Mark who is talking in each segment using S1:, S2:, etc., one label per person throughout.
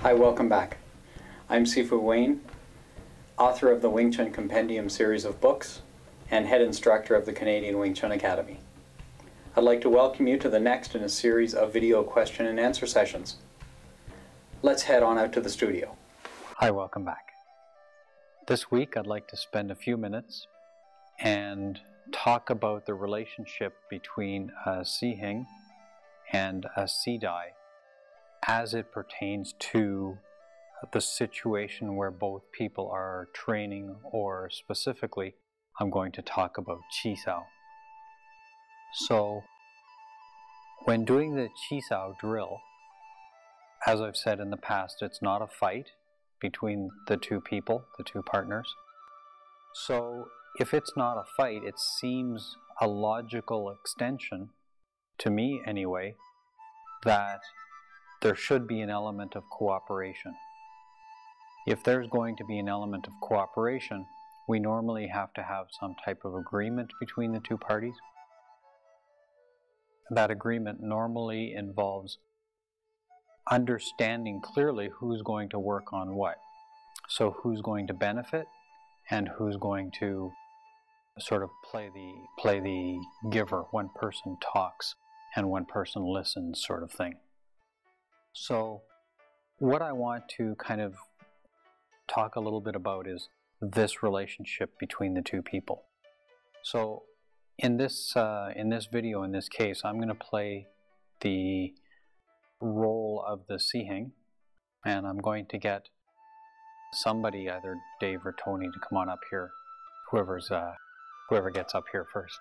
S1: Hi, welcome back. I'm Sifu Wayne, author of the Wing Chun Compendium series of books and head instructor of the Canadian Wing Chun Academy. I'd like to welcome you to the next in a series of video question and answer sessions. Let's head on out to the studio. Hi, welcome back. This week I'd like to spend a few minutes and talk about the relationship between a Sihing and a Sidai as it pertains to the situation where both people are training, or specifically, I'm going to talk about Chi Sao. So, when doing the Chi Sao drill, as I've said in the past, it's not a fight between the two people, the two partners. So, if it's not a fight, it seems a logical extension, to me anyway, that there should be an element of cooperation. If there's going to be an element of cooperation, we normally have to have some type of agreement between the two parties. That agreement normally involves understanding clearly who's going to work on what. So who's going to benefit and who's going to sort of play the giver. One person talks and one person listens, sort of thing. So what I want to kind of talk a little bit about is this relationship between the two people. So in this video, in this case, I'm going to play the role of the Sihing, and I'm going to get somebody, either Dave or Tony, to come on up here. Whoever gets up here first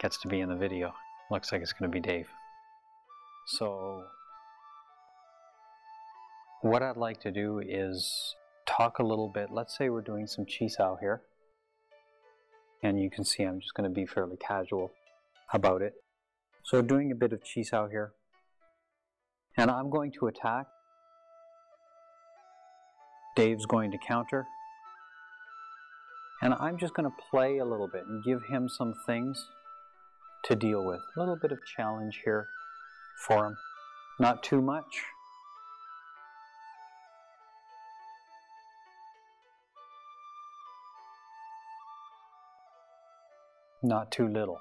S1: gets to be in the video. Looks like it's going to be Dave. So what I'd like to do is talk a little bit. Let's say we're doing some Chi Sao here. And you can see I'm just going to be fairly casual about it. So doing a bit of Chi Sao here. And I'm going to attack. Dave's going to counter. And I'm just going to play a little bit and give him some things to deal with. A little bit of challenge here for him. Not too much. Not too little.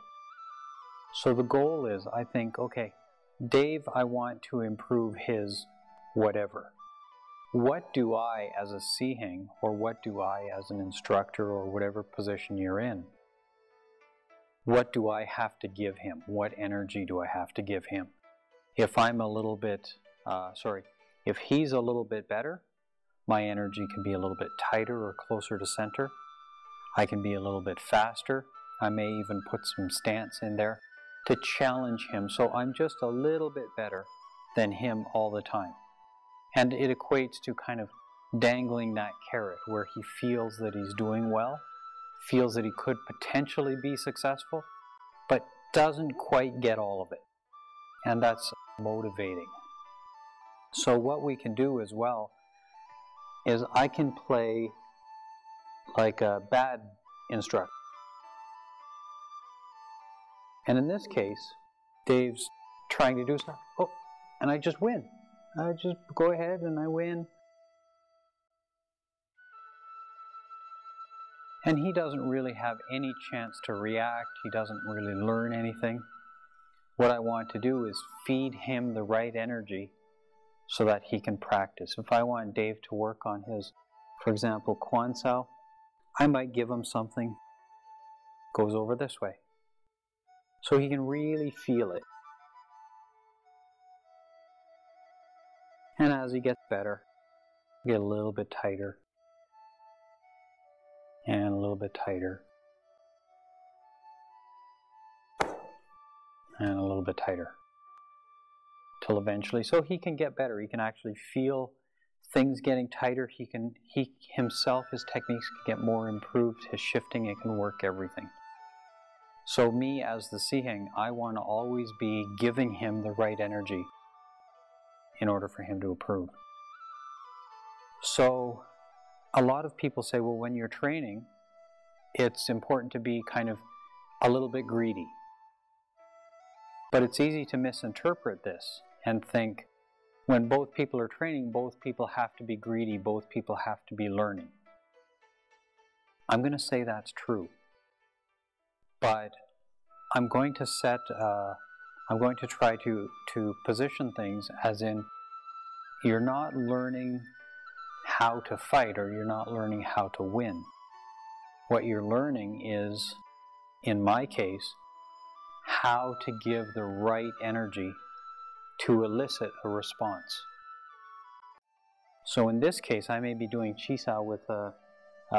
S1: So the goal is, I think, okay, Dave, I want to improve his whatever. What do I as a Sihing, or what do I as an instructor, or whatever position you're in, what do I have to give him? What energy do I have to give him? If I'm a little bit, if he's a little bit better, my energy can be a little bit tighter or closer to center. I can be a little bit faster. I may even put some stance in there to challenge him, so I'm just a little bit better than him all the time. And it equates to kind of dangling that carrot where he feels that he's doing well, feels that he could potentially be successful, but doesn't quite get all of it. And that's motivating. So what we can do as well is I can play like a bad instructor. And in this case, Dave's trying to do something, and I just win. I just go ahead and I win. And he doesn't really have any chance to react. He doesn't really learn anything. What I want to do is feed him the right energy so that he can practice. If I want Dave to work on his, for example, Quan Sao, I might give him something goes over this way, so he can really feel it. And as he gets better, get a little bit tighter, and a little bit tighter, and a little bit tighter, till eventually, so he can get better. He can actually feel things getting tighter. He himself, his techniques can get more improved. His shifting, it can work everything. So me as the Sihing, I want to always be giving him the right energy in order for him to improve. So a lot of people say, well, when you're training, it's important to be kind of a little bit greedy. But it's easy to misinterpret this and think, When both people are training, both people have to be greedy, both people have to be learning. I'm going to say that's true. But I'm going to try to position things as in, you're not learning how to fight, or you're not learning how to win. What you're learning is, in my case, how to give the right energy to elicit a response. So in this case, I may be doing Qisao with a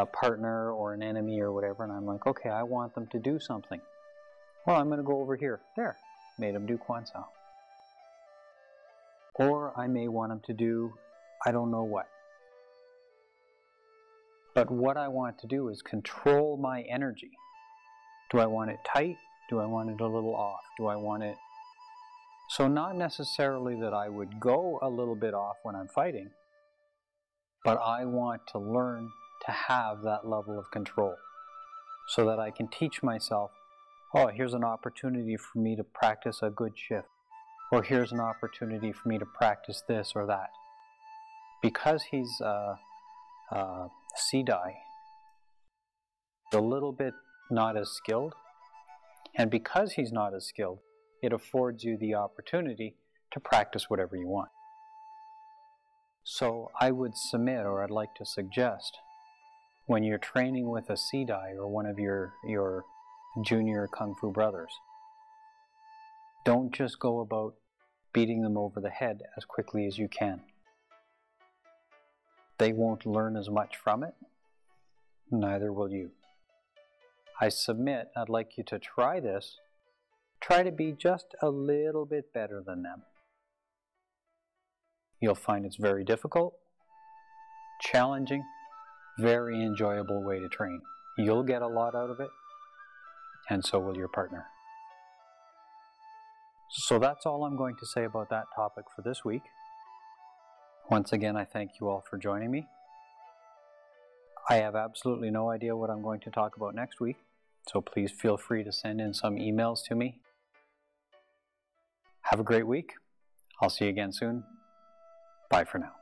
S1: partner or an enemy or whatever, and I'm like, okay, I want them to do something. Well, I'm going to go over here. There, made them do Quan Sao. Or I may want them to do I don't know what. But what I want to do is control my energy. Do I want it tight? Do I want it a little off? Do I want it... So not necessarily that I would go a little bit off when I'm fighting, but I want to learn to have that level of control so that I can teach myself, oh, here's an opportunity for me to practice a good shift, or here's an opportunity for me to practice this or that. Because he's Sidai, a little bit not as skilled, and because he's not as skilled, it affords you the opportunity to practice whatever you want. So I would submit, or I'd like to suggest, when you're training with a Sidai or one of your junior Kung Fu brothers, don't just go about beating them over the head as quickly as you can. They won't learn as much from it, neither will you. I submit, I'd like you to try this. Try to be just a little bit better than them. You'll find it's very difficult, challenging, very enjoyable way to train. You'll get a lot out of it, and so will your partner. So that's all I'm going to say about that topic for this week. Once again, I thank you all for joining me. I have absolutely no idea what I'm going to talk about next week, so please feel free to send in some emails to me. Have a great week. I'll see you again soon. Bye for now.